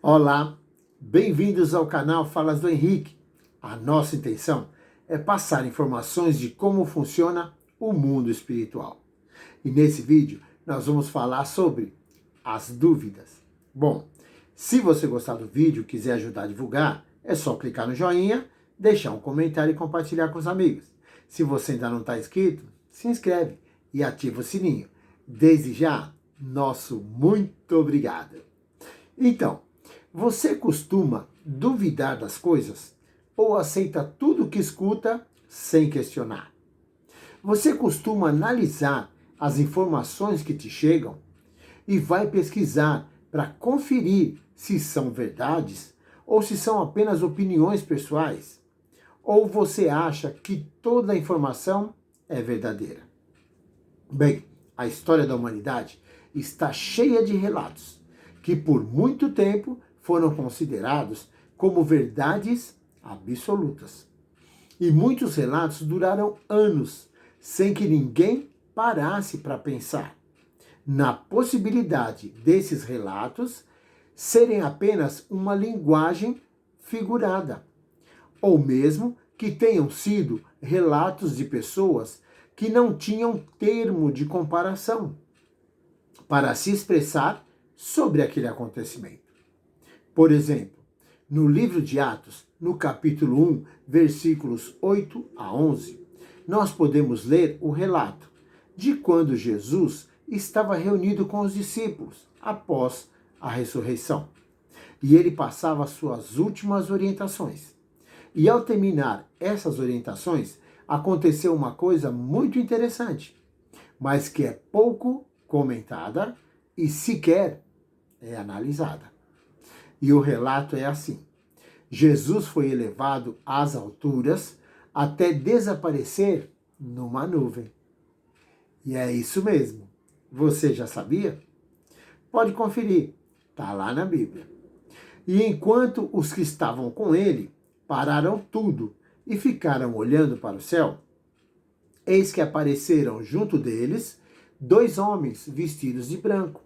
Olá, bem-vindos ao canal Falas do Henrique. A nossa intenção é passar informações de como funciona o mundo espiritual. E nesse vídeo nós vamos falar sobre as dúvidas. Bom, se você gostar do vídeo e quiser ajudar a divulgar, é só clicar no joinha, deixar um comentário e compartilhar com os amigos. Se você ainda não está inscrito, se inscreve e ativa o sininho. Desde já, nosso muito obrigado. Então, você costuma duvidar das coisas ou aceita tudo que escuta sem questionar? Você costuma analisar as informações que te chegam e vai pesquisar para conferir se são verdades ou se são apenas opiniões pessoais? Ou você acha que toda a informação é verdadeira? Bem, a história da humanidade está cheia de relatos que por muito tempo foram considerados como verdades absolutas. E muitos relatos duraram anos sem que ninguém parasse para pensar na possibilidade desses relatos serem apenas uma linguagem figurada, ou mesmo que tenham sido relatos de pessoas que não tinham termo de comparação para se expressar sobre aquele acontecimento. Por exemplo, no livro de Atos, no capítulo 1, versículos 8 a 11, nós podemos ler o relato de quando Jesus estava reunido com os discípulos após a ressurreição. E ele passava suas últimas orientações. E ao terminar essas orientações, aconteceu uma coisa muito interessante, mas que é pouco comentada e sequer é analisada. E o relato é assim: Jesus foi elevado às alturas até desaparecer numa nuvem. E é isso mesmo. Você já sabia? Pode conferir, está lá na Bíblia. E enquanto os que estavam com ele pararam tudo e ficaram olhando para o céu, eis que apareceram junto deles dois homens vestidos de branco,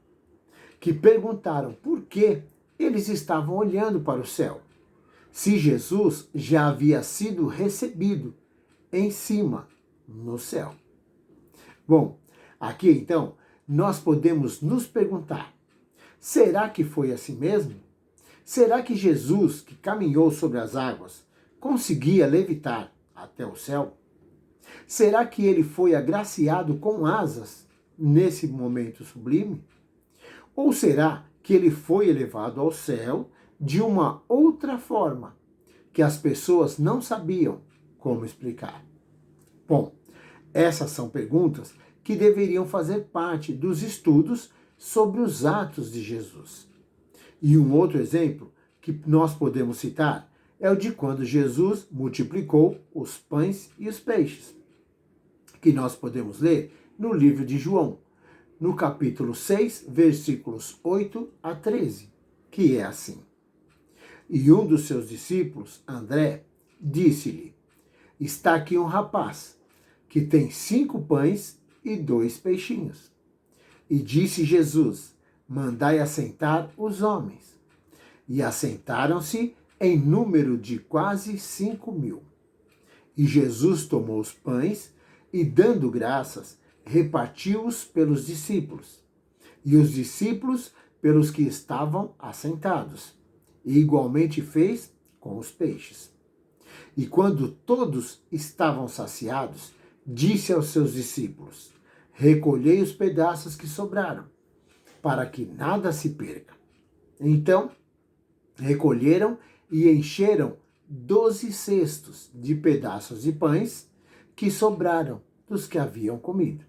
que perguntaram por que eles estavam olhando para o céu, se Jesus já havia sido recebido em cima, no céu. Bom, aqui então nós podemos nos perguntar: será que foi assim mesmo? Será que Jesus, que caminhou sobre as águas, conseguia levitar até o céu? Será que ele foi agraciado com asas nesse momento sublime? Ou será que ele foi elevado ao céu de uma outra forma, que as pessoas não sabiam como explicar? Bom, essas são perguntas que deveriam fazer parte dos estudos sobre os atos de Jesus. E um outro exemplo que nós podemos citar é o de quando Jesus multiplicou os pães e os peixes, que nós podemos ler no livro de João, no capítulo 6, versículos 8 a 13, que é assim: E um dos seus discípulos, André, disse-lhe: Está aqui um rapaz que tem 5 pães e 2 peixinhos. E disse Jesus: Mandai assentar os homens. E assentaram-se em número de quase 5.000. E Jesus tomou os pães e, dando graças, repartiu-os pelos discípulos, e os discípulos pelos que estavam assentados, e igualmente fez com os peixes. E quando todos estavam saciados, disse aos seus discípulos: Recolhei os pedaços que sobraram, para que nada se perca. Então, recolheram e encheram 12 cestos de pedaços de pães que sobraram dos que haviam comido.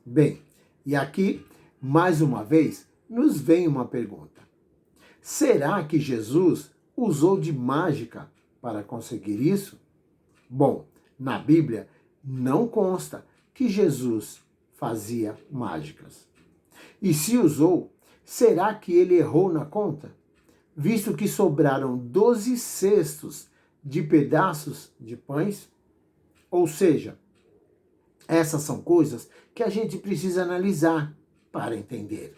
Bem, e aqui, mais uma vez, nos vem uma pergunta: será que Jesus usou de mágica para conseguir isso? Bom, na Bíblia não consta que Jesus fazia mágicas. E se usou, será que ele errou na conta? Visto que sobraram 12 cestos de pedaços de pães? Ou seja, essas são coisas que a gente precisa analisar para entender.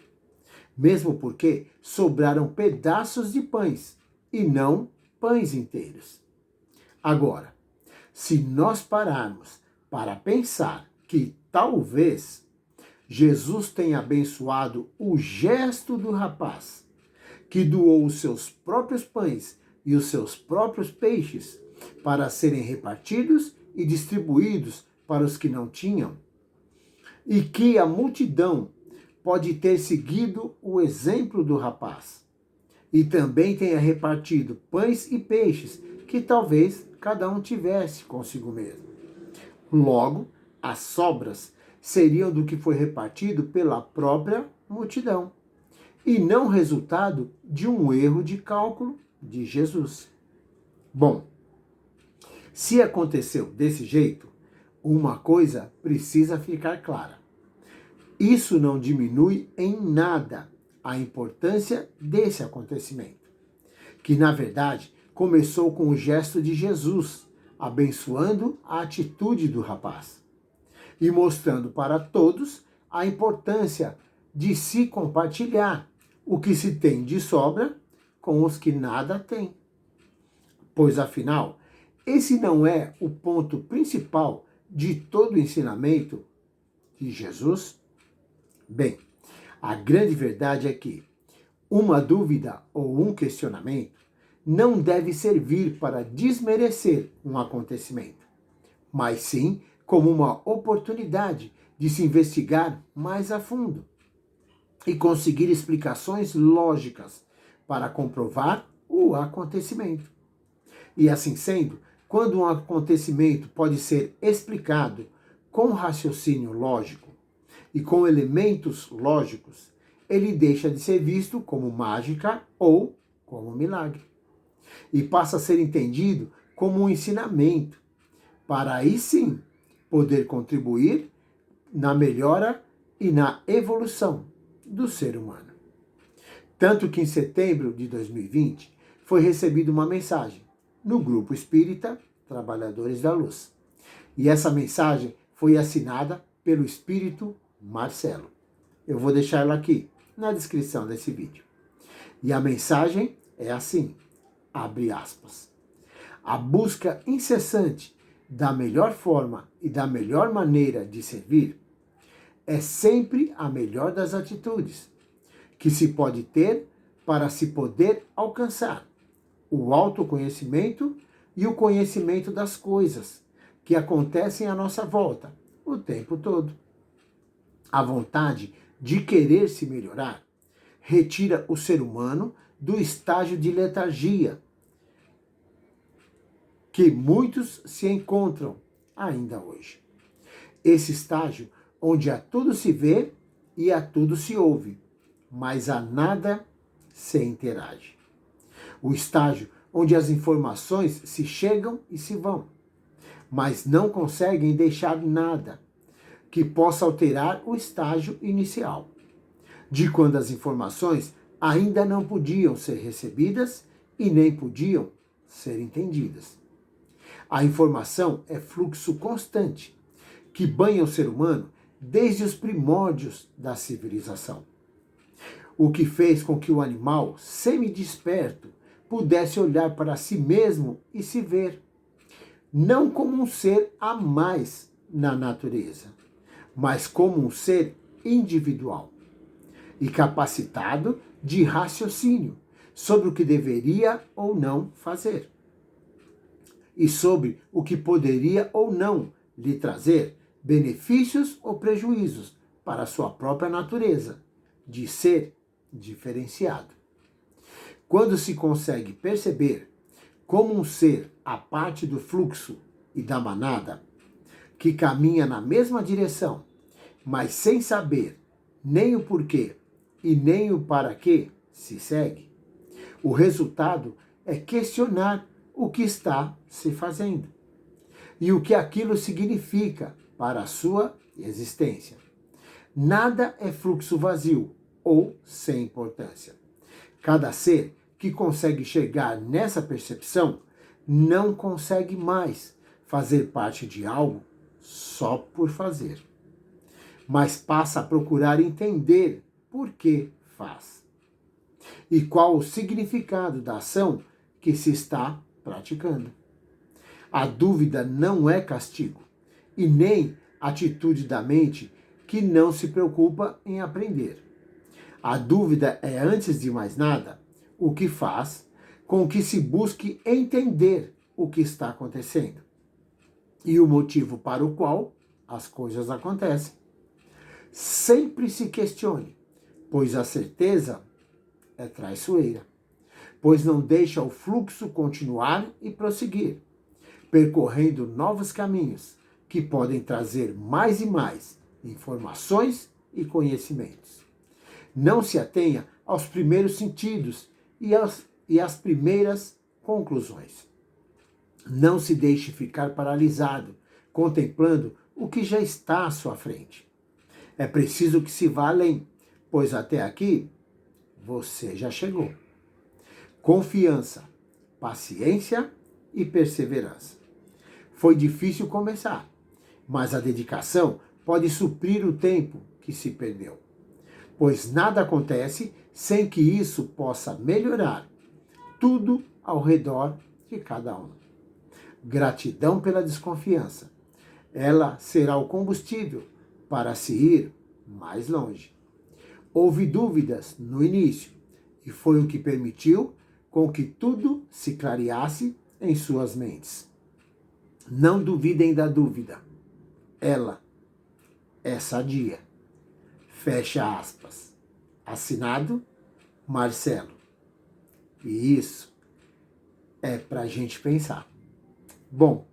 mesmo porque sobraram pedaços de pães e não pães inteiros. Agora, se nós pararmos para pensar que talvez Jesus tenha abençoado o gesto do rapaz, que doou os seus próprios pães e os seus próprios peixes para serem repartidos e distribuídos para os que não tinham, e que a multidão pode ter seguido o exemplo do rapaz e também tenha repartido pães e peixes que talvez cada um tivesse consigo mesmo. Logo, as sobras seriam do que foi repartido pela própria multidão e não resultado de um erro de cálculo de Jesus. Bom, se aconteceu desse jeito, uma coisa precisa ficar clara. Isso não diminui em nada a importância desse acontecimento, que na verdade começou com o gesto de Jesus, abençoando a atitude do rapaz e mostrando para todos a importância de se compartilhar o que se tem de sobra com os que nada têm. Pois afinal, esse não é o ponto principal de todo o ensinamento de Jesus? Bem, a grande verdade é que uma dúvida ou um questionamento não deve servir para desmerecer um acontecimento, mas sim como uma oportunidade de se investigar mais a fundo e conseguir explicações lógicas para comprovar o acontecimento. E assim sendo, quando um acontecimento pode ser explicado com raciocínio lógico e com elementos lógicos, ele deixa de ser visto como mágica ou como milagre e passa a ser entendido como um ensinamento, para aí sim poder contribuir na melhora e na evolução do ser humano. Tanto que em setembro de 2020 foi recebida uma mensagem no Grupo Espírita Trabalhadores da Luz. E essa mensagem foi assinada pelo Espírito Marcelo. Eu vou deixar ela aqui na descrição desse vídeo. E a mensagem é assim, abre aspas. A busca incessante da melhor forma e da melhor maneira de servir é sempre a melhor das atitudes que se pode ter para se poder alcançar o autoconhecimento e o conhecimento das coisas que acontecem à nossa volta o tempo todo. A vontade de querer se melhorar retira o ser humano do estágio de letargia que muitos se encontram ainda hoje. Esse estágio onde a tudo se vê e a tudo se ouve, mas a nada se interage. O estágio onde as informações se chegam e se vão, mas não conseguem deixar nada que possa alterar o estágio inicial, de quando as informações ainda não podiam ser recebidas e nem podiam ser entendidas. A informação é fluxo constante que banha o ser humano desde os primórdios da civilização. O que fez com que o animal semi-desperto pudesse olhar para si mesmo e se ver, não como um ser a mais na natureza, mas como um ser individual e capacitado de raciocínio sobre o que deveria ou não fazer e sobre o que poderia ou não lhe trazer benefícios ou prejuízos para a sua própria natureza de ser diferenciado. Quando se consegue perceber como um ser à parte do fluxo e da manada, que caminha na mesma direção, mas sem saber nem o porquê e nem o para que se segue, o resultado é questionar o que está se fazendo e o que aquilo significa para a sua existência. Nada é fluxo vazio ou sem importância. Cada ser que consegue chegar nessa percepção não consegue mais fazer parte de algo só por fazer, mas passa a procurar entender por que faz? E qual o significado da ação que se está praticando? A dúvida não é castigo e nem atitude da mente que não se preocupa em aprender. A dúvida é, antes de mais nada, o que faz com que se busque entender o que está acontecendo e o motivo para o qual as coisas acontecem. Sempre se questione, pois a certeza é traiçoeira, pois não deixa o fluxo continuar e prosseguir, percorrendo novos caminhos que podem trazer mais e mais informações e conhecimentos. Não se atenha aos primeiros sentidos e às primeiras conclusões. Não se deixe ficar paralisado, contemplando o que já está à sua frente. É preciso que se vá além, pois até aqui você já chegou. Confiança, paciência e perseverança. Foi difícil começar, mas a dedicação pode suprir o tempo que se perdeu, pois nada acontece sem que isso possa melhorar tudo ao redor de cada um. Gratidão pela desconfiança. Ela será o combustível para se ir mais longe. Houve dúvidas no início e foi o que permitiu com que tudo se clareasse em suas mentes. Não duvidem da dúvida. Ela é sadia. Fecha aspas. Assinado, Marcelo. E isso é para a gente pensar. Bom,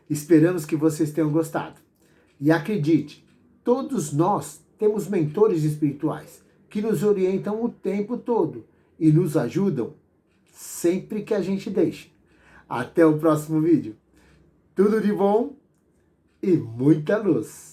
esperamos que vocês tenham gostado. E acredite, todos nós temos mentores espirituais que nos orientam o tempo todo e nos ajudam sempre que a gente deixa. Até o próximo vídeo. Tudo de bom e muita luz!